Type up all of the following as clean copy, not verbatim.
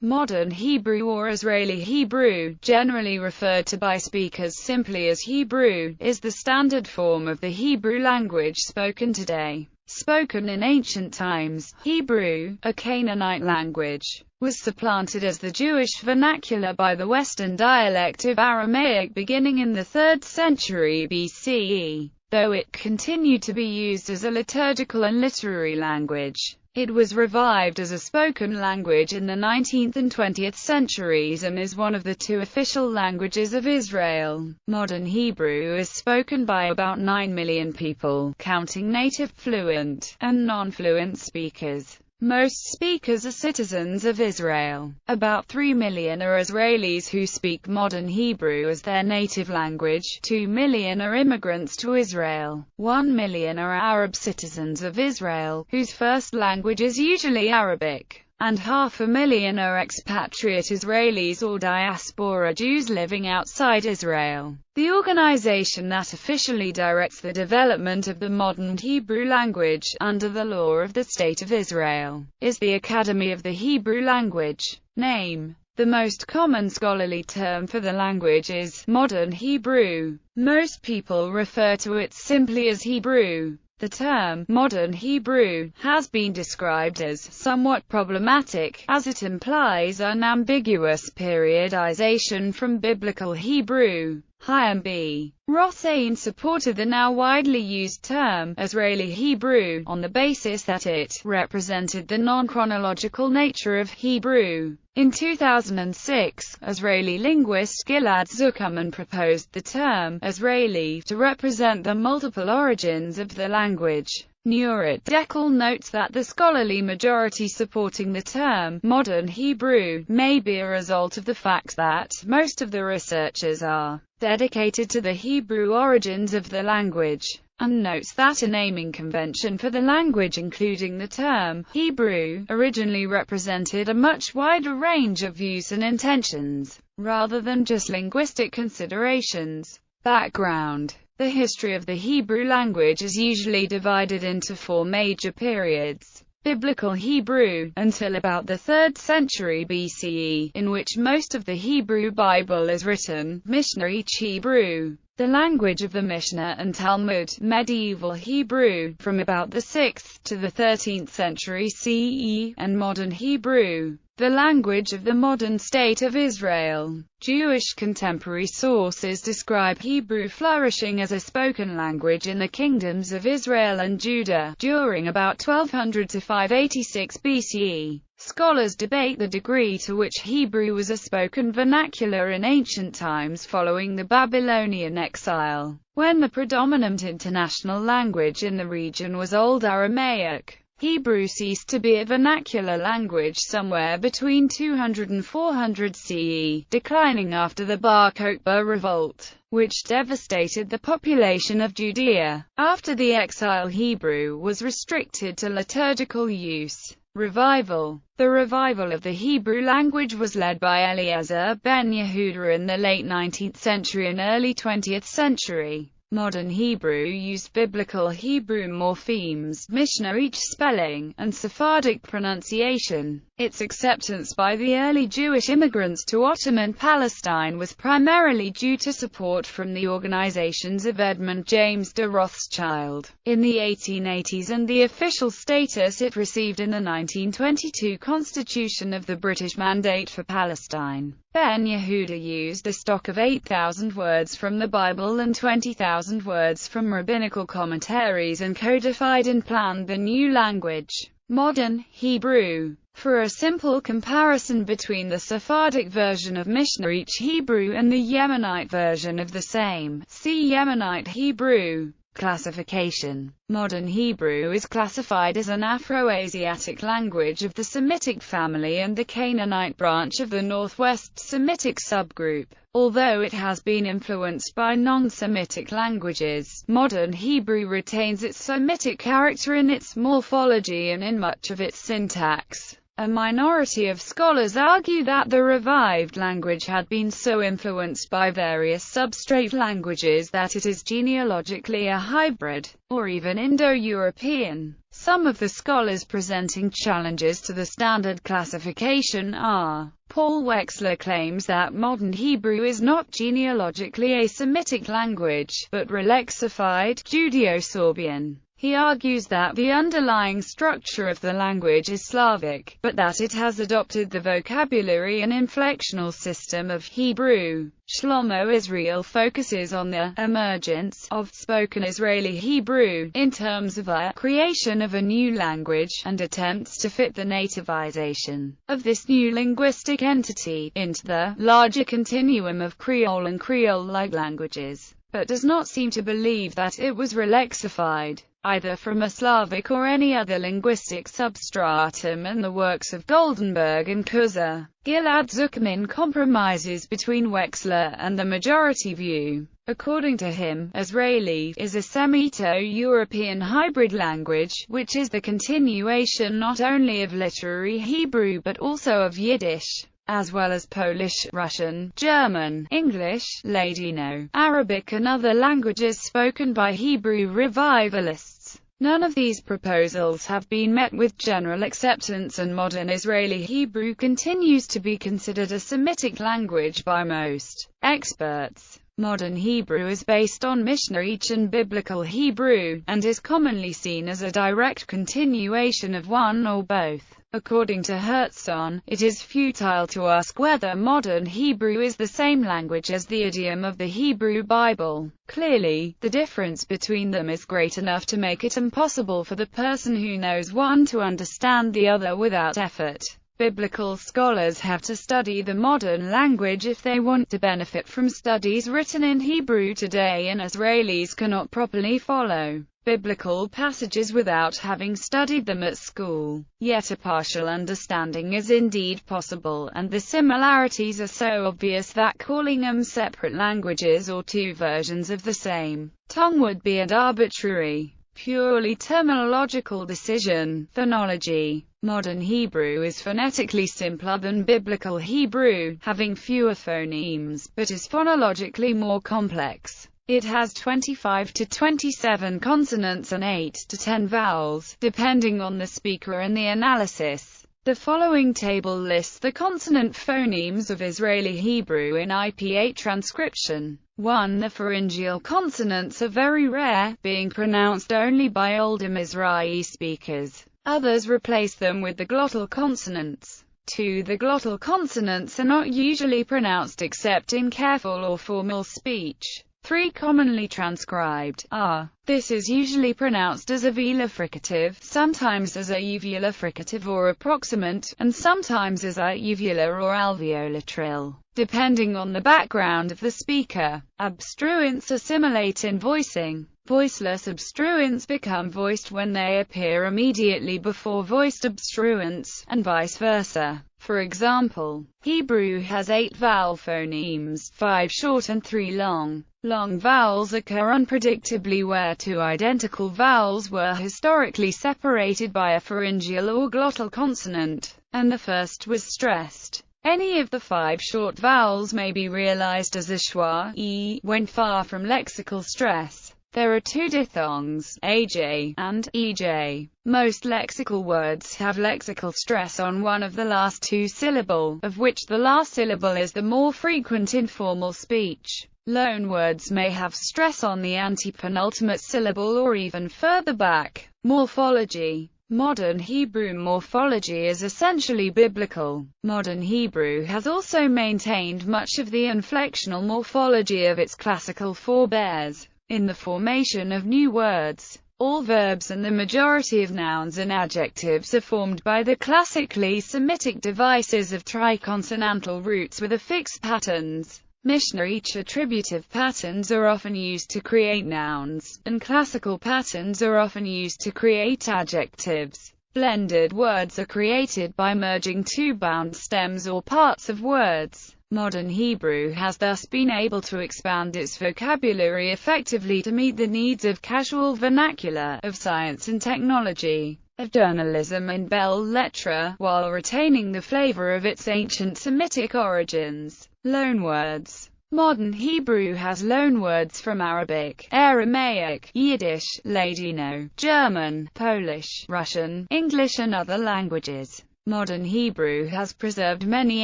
Modern Hebrew or Israeli Hebrew, generally referred to by speakers simply as Hebrew, is the standard form of the Hebrew language spoken today. Spoken in ancient times, Hebrew, a Canaanite language, was supplanted as the Jewish vernacular by the Western dialect of Aramaic beginning in the 3rd century BCE. Though it continued to be used as a liturgical and literary language, it was revived as a spoken language in the 19th and 20th centuries and is one of the 2 official languages of Israel. Modern Hebrew is spoken by about 9 million people, counting native fluent and non-fluent speakers. Most speakers are citizens of Israel. About 3 million are Israelis who speak Modern Hebrew as their native language, 2 million are immigrants to Israel, 1 million are Arab citizens of Israel, whose first language is usually Arabic, and 500,000 are expatriate Israelis or diaspora Jews living outside Israel. The organization that officially directs the development of the modern Hebrew language, under the law of the State of Israel, is the Academy of the Hebrew Language. Name. The most common scholarly term for the language is Modern Hebrew. Most people refer to it simply as Hebrew. The term, Modern Hebrew, has been described as somewhat problematic, as it implies unambiguous periodization from Biblical Hebrew. Chaim B. Rosain supported the now widely used term, Israeli Hebrew, on the basis that it represented the non-chronological nature of Hebrew. In 2006, Israeli linguist Gilad Zuckerman proposed the term, Israeli, to represent the multiple origins of the language. Nurit Dekel notes that the scholarly majority supporting the term, Modern Hebrew, may be a result of the fact that most of the researchers are dedicated to the Hebrew origins of the language, and notes that a naming convention for the language including the term, Hebrew, originally represented a much wider range of views and intentions, rather than just linguistic considerations. Background. The history of the Hebrew language is usually divided into 4 major periods. Biblical Hebrew, until about the 3rd century BCE, in which most of the Hebrew Bible is written. Mishnah Hebrew, the language of the Mishnah and Talmud. Medieval Hebrew, from about the 6th to the 13th century CE, and Modern Hebrew, the language of the modern state of Israel. Jewish contemporary sources describe Hebrew flourishing as a spoken language in the kingdoms of Israel and Judah, during about 1200 to 586 BCE. Scholars debate the degree to which Hebrew was a spoken vernacular in ancient times following the Babylonian exile, when the predominant international language in the region was Old Aramaic. Hebrew ceased to be a vernacular language somewhere between 200 and 400 CE, declining after the Bar Kokhba revolt, which devastated the population of Judea. After the exile, Hebrew was restricted to liturgical use. Revival. The revival of the Hebrew language was led by Eliezer ben Yehuda in the late 19th century and early 20th century. Modern Hebrew used Biblical Hebrew morphemes, Mishnah spelling, and Sephardic pronunciation. Its acceptance by the early Jewish immigrants to Ottoman Palestine was primarily due to support from the organizations of Edmund James de Rothschild in the 1880s and the official status it received in the 1922 Constitution of the British Mandate for Palestine. Ben Yehuda used a stock of 8,000 words from the Bible and 20,000 words from rabbinical commentaries and codified and planned the new language, Modern Hebrew. For a simple comparison between the Sephardic version of Mishnah Hebrew and the Yemenite version of the same, see Yemenite Hebrew. Classification. Modern Hebrew is classified as an Afro-Asiatic language of the Semitic family and the Canaanite branch of the Northwest Semitic subgroup. Although it has been influenced by non-Semitic languages, Modern Hebrew retains its Semitic character in its morphology and in much of its syntax. A minority of scholars argue that the revived language had been so influenced by various substrate languages that it is genealogically a hybrid, or even Indo-European. Some of the scholars presenting challenges to the standard classification are: Paul Wechsler claims that modern Hebrew is not genealogically a Semitic language, but Relexified Judeo-Sorbian. He argues that the underlying structure of the language is Slavic, but that it has adopted the vocabulary and inflectional system of Hebrew. Shlomo Israel focuses on the emergence of spoken Israeli Hebrew in terms of a creation of a new language, and attempts to fit the nativization of this new linguistic entity into the larger continuum of Creole and Creole-like languages, but does not seem to believe that it was Relexified either from a Slavic or any other linguistic substratum, and the works of Goldenberg and Kuzer. Gilad Zuckerman compromises between Wechsler and the majority view. According to him, Israeli is a Semito-European hybrid language, which is the continuation not only of literary Hebrew but also of Yiddish, as well as Polish, Russian, German, English, Ladino, Arabic and other languages spoken by Hebrew revivalists. None of these proposals have been met with general acceptance, and modern Israeli Hebrew continues to be considered a Semitic language by most experts. Modern Hebrew is based on Mishnaic and Biblical Hebrew, and is commonly seen as a direct continuation of one or both. According to Herzog, it is futile to ask whether modern Hebrew is the same language as the idiom of the Hebrew Bible. Clearly, the difference between them is great enough to make it impossible for the person who knows one to understand the other without effort. Biblical scholars have to study the modern language if they want to benefit from studies written in Hebrew today, and Israelis cannot properly follow biblical passages without having studied them at school. Yet a partial understanding is indeed possible, and the similarities are so obvious that calling them separate languages or two versions of the same tongue would be an arbitrary, purely terminological decision. Phonology. Modern Hebrew is phonetically simpler than Biblical Hebrew, having fewer phonemes, but is phonologically more complex. It has 25 to 27 consonants and 8 to 10 vowels, depending on the speaker and the analysis. The following table lists the consonant phonemes of Israeli Hebrew in IP8 transcription. 1. The pharyngeal consonants are very rare, being pronounced only by older Mizrahi speakers. Others replace them with the glottal consonants. 2. The glottal consonants are not usually pronounced except in careful or formal speech. 3. Commonly transcribed r. This is usually pronounced as a velar fricative, sometimes as a uvular fricative or approximant, and sometimes as a uvular or alveolar trill, depending on the background of the speaker. Obstruents assimilate in voicing. Voiceless obstruents become voiced when they appear immediately before voiced obstruents, and vice versa. For example, Hebrew has 8 vowel phonemes, 5 short and 3 long. Long vowels occur unpredictably where two identical vowels were historically separated by a pharyngeal or glottal consonant, and the first was stressed. Any of the 5 short vowels may be realized as a schwa, e, when far from lexical stress. There are 2 diphthongs, aj and ej. Most lexical words have lexical stress on one of the last 2 syllables, of which the last syllable is the more frequent in formal speech. Loan words may have stress on the antepenultimate syllable or even further back. Morphology. Modern Hebrew morphology is essentially biblical. Modern Hebrew has also maintained much of the inflectional morphology of its classical forebears. In the formation of new words, all verbs and the majority of nouns and adjectives are formed by the classically Semitic devices of triconsonantal roots with affixed patterns. Mishnaic attributive patterns are often used to create nouns, and classical patterns are often used to create adjectives. Blended words are created by merging 2 bound stems or parts of words. Modern Hebrew has thus been able to expand its vocabulary effectively to meet the needs of casual vernacular, of science and technology, of journalism and belles lettres, while retaining the flavor of its ancient Semitic origins. Loanwords. Modern Hebrew has loanwords from Arabic, Aramaic, Yiddish, Ladino, German, Polish, Russian, English and other languages. Modern Hebrew has preserved many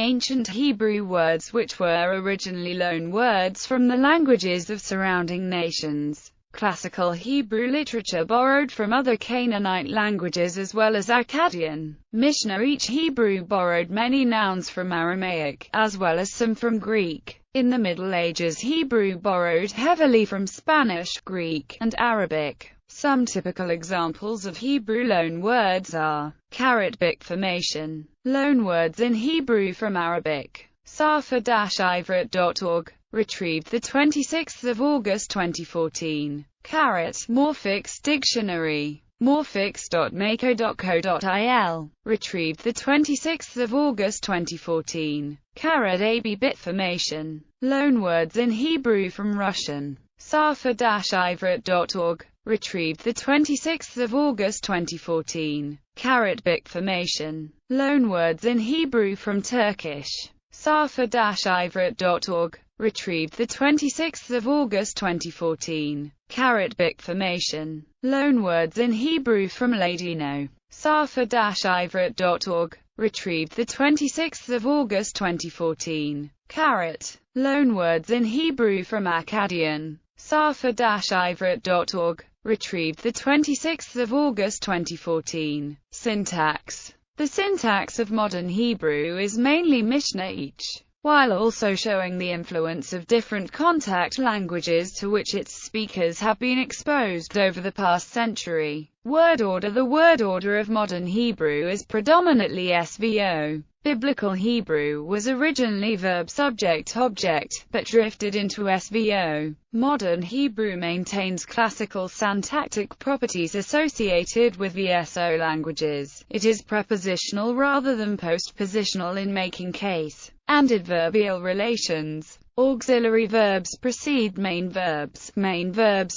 ancient Hebrew words which were originally loanwords from the languages of surrounding nations. Classical Hebrew literature borrowed from other Canaanite languages as well as Akkadian. Mishnah. Each Hebrew borrowed many nouns from Aramaic, as well as some from Greek. In the Middle Ages, Hebrew borrowed heavily from Spanish, Greek, and Arabic. Some typical examples of Hebrew loanwords are *bik formation. Loanwords in Hebrew from Arabic. Safa-ivrit.org. Retrieved 26 August 2014. Morphics Dictionary. morphics.mako.co.il. Retrieved 26 August 2014. Bit formation. Loanwords in Hebrew from Russian. Safa-ivrit.org. Retrieved 26 August 2014. Bik formation. Loanwords in Hebrew from Turkish. Safa-ivrit.org. Retrieved 26 August 2014. Bik formation. Loanwords in Hebrew from Ladino. Safa-ivrit.org. Retrieved 26 August 2014. Loanwords in Hebrew from Akkadian. Safa-ivrit.org. Retrieved 26 August 2014. Syntax. The syntax of modern Hebrew is mainly Mishnah-ish, while also showing the influence of different contact languages to which its speakers have been exposed over the past century. Word order. The word order of modern Hebrew is predominantly SVO. Biblical Hebrew was originally verb-subject-object, but drifted into SVO. Modern Hebrew maintains classical syntactic properties associated with VSO languages. It is prepositional rather than postpositional in making case and adverbial relations. Auxiliary verbs precede main verbs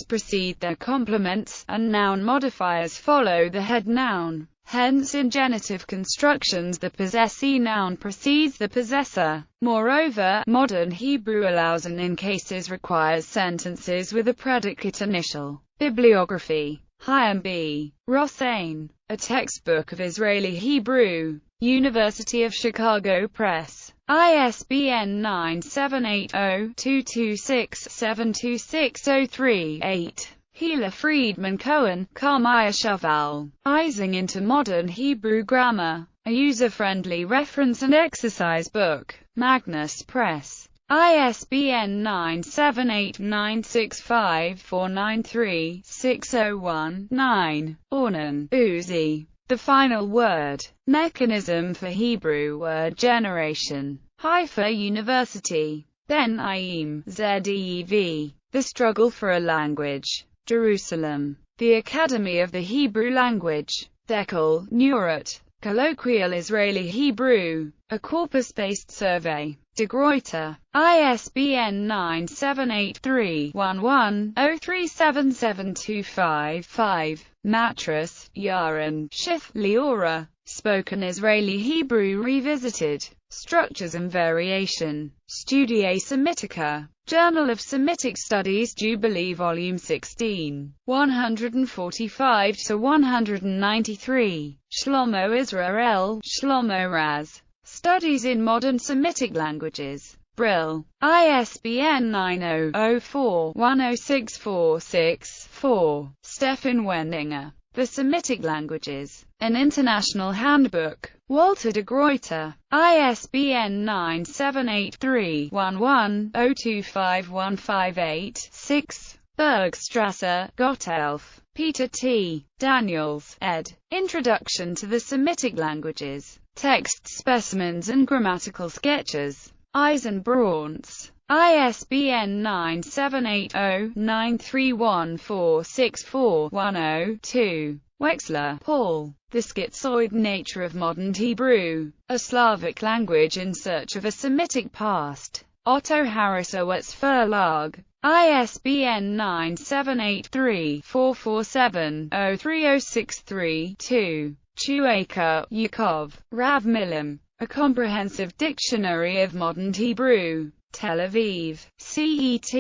precede their complements, and noun modifiers follow the head noun. Hence in genitive constructions the possessee noun precedes the possessor. Moreover, modern Hebrew allows and in cases requires sentences with a predicate initial. Bibliography. Chaim B. Rossain. A Textbook of Israeli Hebrew. University of Chicago Press. ISBN 978-0-226-72603-8. Hila Friedman Cohen, Carmia Chaval. Easing into Modern Hebrew Grammar. A user-friendly reference and exercise book. Magnus Press. ISBN 978-965-493-601-9. Ornan, Uzi. The Final Word. Mechanism for Hebrew Word Generation. Haifa University. Ben Aim, Zev. The Struggle for a Language. Jerusalem. The Academy of the Hebrew Language. Dekel, Neurat. Colloquial Israeli Hebrew. A corpus-based survey. De Gruyter. ISBN 978-311-037725-5. Matras, Yaron, Shith, Leora. Spoken Israeli Hebrew Revisited. Structures and Variation. Studia Semitica. Journal of Semitic Studies Jubilee Volume 16. 145-193. Shlomo Israel, Shlomo Raz. Studies in Modern Semitic Languages. Brill. ISBN 90-04-106464. Stefan Wendinger. The Semitic Languages. An International Handbook. Walter de Gruyter. ISBN 978-311-025158-6. Bergstrasser, Gottelf. Peter T. Daniels, ed. Introduction to the Semitic Languages. Text specimens and grammatical sketches. Eisenbrauns. ISBN 978-0-9314641-0-2. Wexler, Paul. The Schizoid Nature of Modern Hebrew. A Slavic Language in Search of a Semitic Past. Otto Harrisowitz Verlag. ISBN 978-3-447-03063-2. Chueika, Yakov. Rav Milim. A Comprehensive Dictionary of Modern Hebrew. Tel Aviv, CET.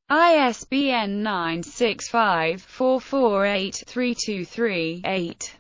ISBN 965-448-323-8.